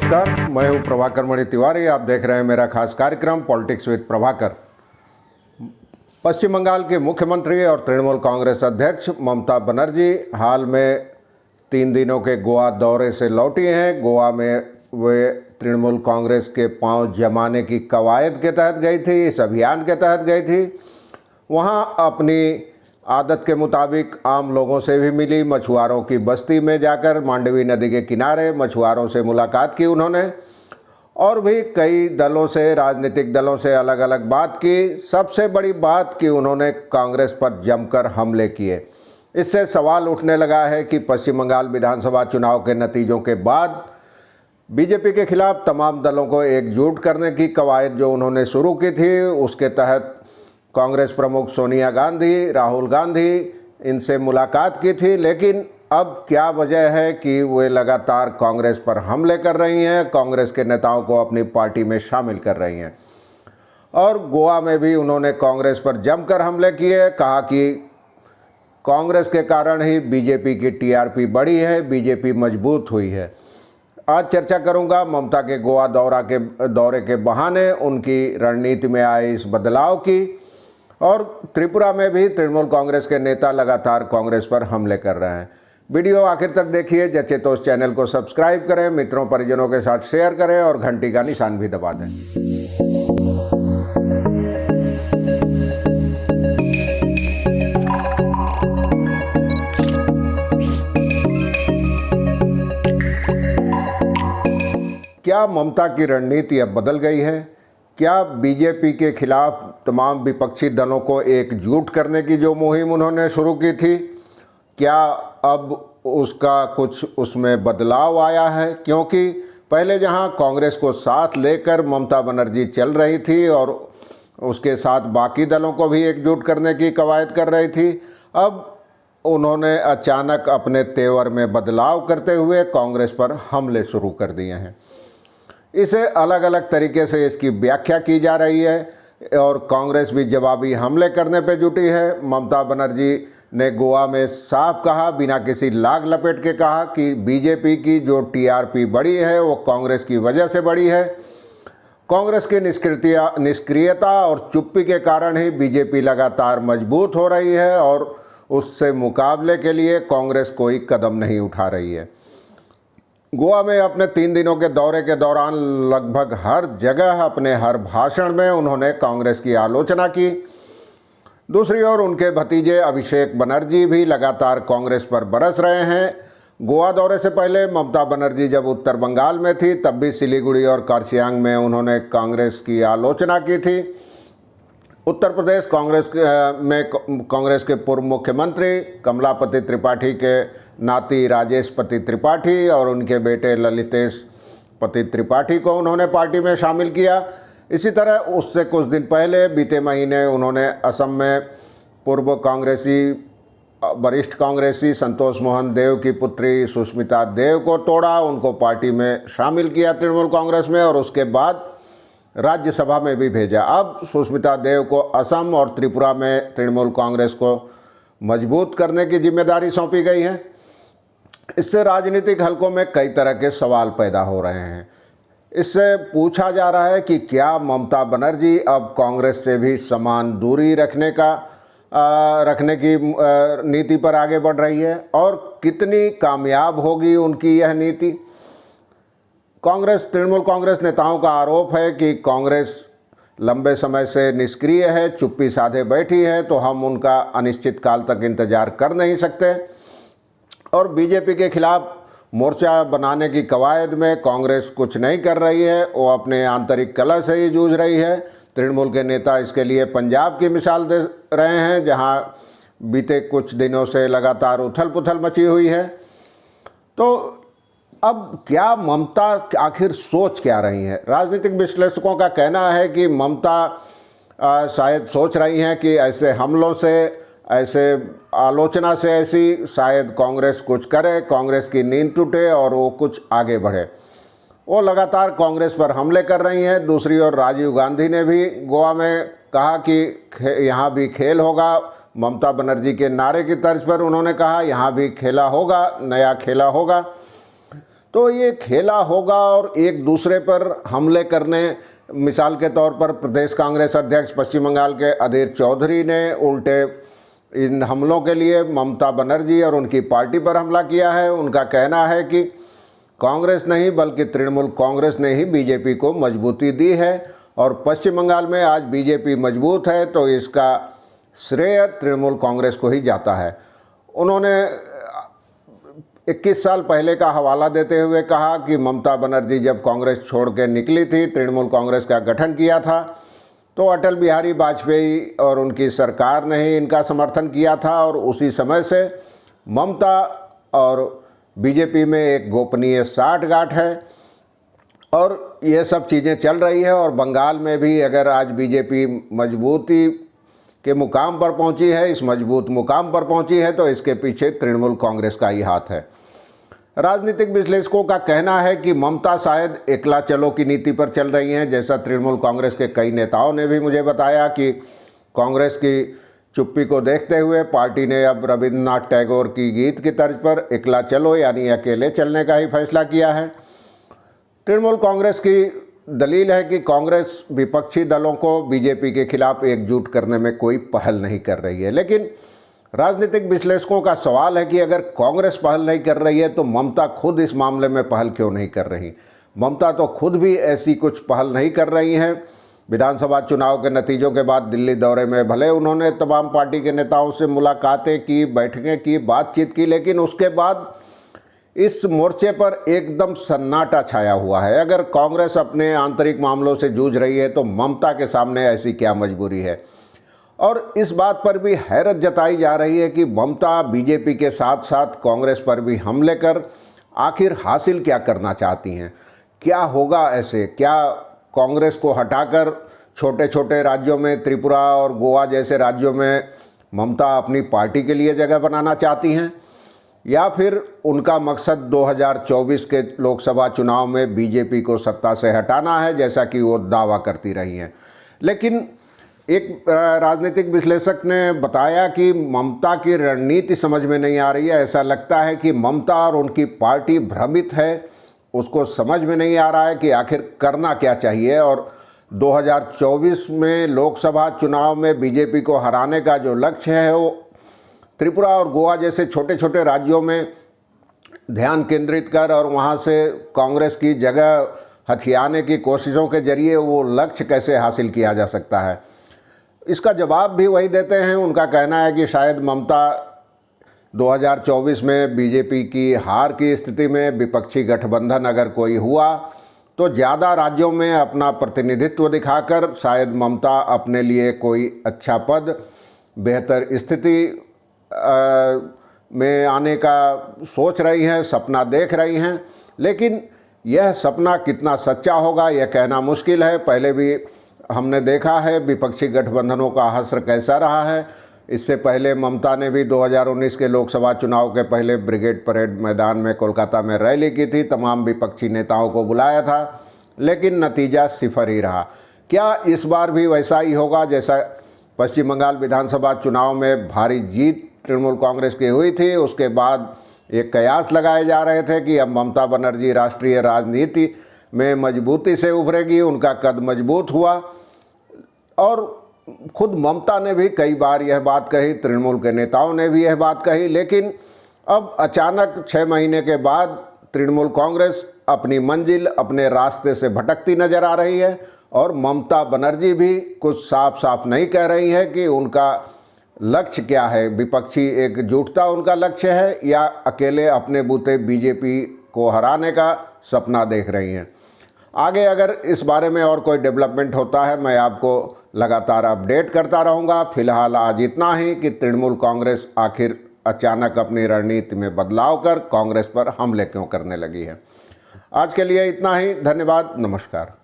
नमस्कार, मैं हूं प्रभाकर मणि तिवारी। आप देख रहे हैं मेरा खास कार्यक्रम पॉलिटिक्स विद प्रभाकर। पश्चिम बंगाल के मुख्यमंत्री और तृणमूल कांग्रेस अध्यक्ष ममता बनर्जी हाल में 3 दिनों के गोवा दौरे से लौटी हैं। गोवा में वे तृणमूल कांग्रेस के पांव जमाने की कवायद के तहत गई थी, इस अभियान के तहत गई थी। वहां अपनी आदत के मुताबिक आम लोगों से भी मिली। मछुआरों की बस्ती में जाकर मांडवी नदी के किनारे मछुआरों से मुलाकात की उन्होंने, और भी कई दलों से, राजनीतिक दलों से अलग अलग बात की। सबसे बड़ी बात कि उन्होंने कांग्रेस पर जमकर हमले किए। इससे सवाल उठने लगा है कि पश्चिम बंगाल विधानसभा चुनाव के नतीजों के बाद बीजेपी के खिलाफ तमाम दलों को एकजुट करने की कवायद जो उन्होंने शुरू की थी, उसके तहत कांग्रेस प्रमुख सोनिया गांधी, राहुल गांधी, इनसे मुलाकात की थी। लेकिन अब क्या वजह है कि वे लगातार कांग्रेस पर हमले कर रही हैं, कांग्रेस के नेताओं को अपनी पार्टी में शामिल कर रही हैं। और गोवा में भी उन्होंने कांग्रेस पर जमकर हमले किए। कहा कि कांग्रेस के कारण ही बीजेपी की टीआरपी बढ़ी है, बीजेपी मजबूत हुई है। आज चर्चा करूंगा ममता के गोवा दौरे के बहाने उनकी रणनीति में आए इस बदलाव की। और त्रिपुरा में भी तृणमूल कांग्रेस के नेता लगातार कांग्रेस पर हमले कर रहे हैं। वीडियो आखिर तक देखिए, जचे तो उस चैनल को सब्सक्राइब करें, मित्रों परिजनों के साथ शेयर करें और घंटी का निशान भी दबा दें। क्या ममता की रणनीति अब बदल गई है? क्या बीजेपी के खिलाफ तमाम विपक्षी दलों को एकजुट करने की जो मुहिम उन्होंने शुरू की थी, क्या अब उसका कुछ उसमें बदलाव आया है? क्योंकि पहले जहां कांग्रेस को साथ लेकर ममता बनर्जी चल रही थी और उसके साथ बाकी दलों को भी एकजुट करने की कवायद कर रही थी, अब उन्होंने अचानक अपने तेवर में बदलाव करते हुए कांग्रेस पर हमले शुरू कर दिए हैं। इसे अलग अलग तरीके से इसकी व्याख्या की जा रही है और कांग्रेस भी जवाबी हमले करने पे जुटी है। ममता बनर्जी ने गोवा में साफ कहा, बिना किसी लाग लपेट के कहा कि बीजेपी की जो टीआरपी बढ़ी है वो कांग्रेस की वजह से बढ़ी है। कांग्रेस की निष्क्रियता और चुप्पी के कारण ही बीजेपी लगातार मजबूत हो रही है और उससे मुकाबले के लिए कांग्रेस कोई कदम नहीं उठा रही है। गोवा में अपने 3 दिनों के दौरे के दौरान लगभग हर जगह अपने हर भाषण में उन्होंने कांग्रेस की आलोचना की। दूसरी ओर उनके भतीजे अभिषेक बनर्जी भी लगातार कांग्रेस पर बरस रहे हैं। गोवा दौरे से पहले ममता बनर्जी जब उत्तर बंगाल में थी तब भी सिलीगुड़ी और कार्सियांग में उन्होंने कांग्रेस की आलोचना की थी। उत्तर प्रदेश कांग्रेस के पूर्व मुख्यमंत्री कमलापति त्रिपाठी के नाती राजेश पति त्रिपाठी और उनके बेटे ललितेश पति त्रिपाठी को उन्होंने पार्टी में शामिल किया। इसी तरह उससे कुछ दिन पहले बीते महीने उन्होंने असम में पूर्व वरिष्ठ कांग्रेसी संतोष मोहन देव की पुत्री सुष्मिता देव को तोड़ा, उनको पार्टी में शामिल किया तृणमूल कांग्रेस में, और उसके बाद राज्यसभा में भी भेजा। अब सुष्मिता देव को असम और त्रिपुरा में तृणमूल कांग्रेस को मजबूत करने की जिम्मेदारी सौंपी गई है। इससे राजनीतिक हलकों में कई तरह के सवाल पैदा हो रहे हैं। इससे पूछा जा रहा है कि क्या ममता बनर्जी अब कांग्रेस से भी समान दूरी रखने की नीति पर आगे बढ़ रही है और कितनी कामयाब होगी उनकी यह नीति? तृणमूल कांग्रेस नेताओं का आरोप है कि कांग्रेस लंबे समय से निष्क्रिय है, चुप्पी साधे बैठी है, तो हम उनका अनिश्चित काल तक इंतजार कर नहीं सकते। और बीजेपी के खिलाफ मोर्चा बनाने की कवायद में कांग्रेस कुछ नहीं कर रही है, वो अपने आंतरिक कलह से ही जूझ रही है। तृणमूल के नेता इसके लिए पंजाब की मिसाल दे रहे हैं, जहां बीते कुछ दिनों से लगातार उथल पुथल मची हुई है। तो अब क्या ममता आखिर सोच क्या रही है? राजनीतिक विश्लेषकों का कहना है कि ममता शायद सोच रही हैं कि ऐसे हमलों से, ऐसे आलोचना से ऐसी शायद कांग्रेस कुछ करे, कांग्रेस की नींद टूटे और वो कुछ आगे बढ़े। वो लगातार कांग्रेस पर हमले कर रही हैं। दूसरी ओर राजीव गांधी ने भी गोवा में कहा कि यहाँ भी खेल होगा। ममता बनर्जी के नारे की तर्ज पर उन्होंने कहा यहाँ भी खेला होगा, नया खेला होगा। तो ये खेला होगा और एक दूसरे पर हमले करने, मिसाल के तौर पर प्रदेश कांग्रेस अध्यक्ष पश्चिम बंगाल के अधीर चौधरी ने उल्टे इन हमलों के लिए ममता बनर्जी और उनकी पार्टी पर हमला किया है। उनका कहना है कि कांग्रेस नहीं बल्कि तृणमूल कांग्रेस ने ही बीजेपी को मजबूती दी है और पश्चिम बंगाल में आज बीजेपी मजबूत है तो इसका श्रेय तृणमूल कांग्रेस को ही जाता है। उन्होंने 21 साल पहले का हवाला देते हुए कहा कि ममता बनर्जी जब कांग्रेस छोड़ के निकली थी, तृणमूल कांग्रेस का गठन किया था, तो अटल बिहारी वाजपेयी और उनकी सरकार ने ही इनका समर्थन किया था और उसी समय से ममता और बीजेपी में एक गोपनीय साठगांठ है और ये सब चीज़ें चल रही है। और बंगाल में भी अगर आज बीजेपी मजबूती के मुकाम पर पहुंची है, इस मजबूत मुकाम पर पहुंची है, तो इसके पीछे तृणमूल कांग्रेस का ही हाथ है। राजनीतिक विश्लेषकों का कहना है कि ममता शायद एकला चलो की नीति पर चल रही हैं, जैसा तृणमूल कांग्रेस के कई नेताओं ने भी मुझे बताया कि कांग्रेस की चुप्पी को देखते हुए पार्टी ने अब रविंद्रनाथ टैगोर की गीत की तर्ज पर एकला चलो यानी अकेले चलने का ही फैसला किया है। तृणमूल कांग्रेस की दलील है कि कांग्रेस विपक्षी दलों को बीजेपी के खिलाफ एकजुट करने में कोई पहल नहीं कर रही है, लेकिन राजनीतिक विश्लेषकों का सवाल है कि अगर कांग्रेस पहल नहीं कर रही है तो ममता खुद इस मामले में पहल क्यों नहीं कर रही। ममता तो खुद भी ऐसी कुछ पहल नहीं कर रही हैं। विधानसभा चुनाव के नतीजों के बाद दिल्ली दौरे में भले उन्होंने तमाम पार्टी के नेताओं से मुलाकातें की, बैठकें की, बातचीत की, लेकिन उसके बाद इस मोर्चे पर एकदम सन्नाटा छाया हुआ है। अगर कांग्रेस अपने आंतरिक मामलों से जूझ रही है तो ममता के सामने ऐसी क्या मजबूरी है। और इस बात पर भी हैरत जताई जा रही है कि ममता बीजेपी के साथ साथ कांग्रेस पर भी हमले कर आखिर हासिल क्या करना चाहती हैं। क्या होगा ऐसे? क्या कांग्रेस को हटाकर छोटे छोटे राज्यों में, त्रिपुरा और गोवा जैसे राज्यों में ममता अपनी पार्टी के लिए जगह बनाना चाहती हैं, या फिर उनका मकसद 2024 के लोकसभा चुनाव में बीजेपी को सत्ता से हटाना है, जैसा कि वो दावा करती रही हैं। लेकिन एक राजनीतिक विश्लेषक ने बताया कि ममता की रणनीति समझ में नहीं आ रही है। ऐसा लगता है कि ममता और उनकी पार्टी भ्रमित है, उसको समझ में नहीं आ रहा है कि आखिर करना क्या चाहिए। और 2024 में लोकसभा चुनाव में बीजेपी को हराने का जो लक्ष्य है वो त्रिपुरा और गोवा जैसे छोटे छोटे राज्यों में ध्यान केंद्रित कर और वहाँ से कांग्रेस की जगह हथियाने की कोशिशों के जरिए वो लक्ष्य कैसे हासिल किया जा सकता है। इसका जवाब भी वही देते हैं। उनका कहना है कि शायद ममता 2024 में बीजेपी की हार की स्थिति में विपक्षी गठबंधन अगर कोई हुआ तो ज़्यादा राज्यों में अपना प्रतिनिधित्व दिखाकर शायद ममता अपने लिए कोई अच्छा पद, बेहतर स्थिति में आने का सोच रही हैं, सपना देख रही हैं। लेकिन यह सपना कितना सच्चा होगा यह कहना मुश्किल है। पहले भी हमने देखा है विपक्षी गठबंधनों का हश्र कैसा रहा है। इससे पहले ममता ने भी 2019 के लोकसभा चुनाव के पहले ब्रिगेड परेड मैदान में कोलकाता में रैली की थी, तमाम विपक्षी नेताओं को बुलाया था, लेकिन नतीजा सिफर ही रहा। क्या इस बार भी वैसा ही होगा जैसा पश्चिम बंगाल विधानसभा चुनाव में भारी जीत तृणमूल कांग्रेस की हुई थी, उसके बाद एक कयास लगाए जा रहे थे कि अब ममता बनर्जी राष्ट्रीय राजनीति में मजबूती से उभरेगी, उनका कद मजबूत हुआ। और खुद ममता ने भी कई बार यह बात कही, तृणमूल के नेताओं ने भी यह बात कही, लेकिन अब अचानक 6 महीने के बाद तृणमूल कांग्रेस अपनी मंजिल, अपने रास्ते से भटकती नजर आ रही है और ममता बनर्जी भी कुछ साफ साफ नहीं कह रही है कि उनका लक्ष्य क्या है। विपक्षी एकजुटता उनका लक्ष्य है या अकेले अपने बूते बीजेपी को हराने का सपना देख रही हैं। आगे अगर इस बारे में और कोई डेवलपमेंट होता है मैं आपको लगातार अपडेट करता रहूँगा। फिलहाल आज इतना ही कि तृणमूल कांग्रेस आखिर अचानक अपनी रणनीति में बदलाव कर कांग्रेस पर हमले क्यों करने लगी है। आज के लिए इतना ही। धन्यवाद। नमस्कार।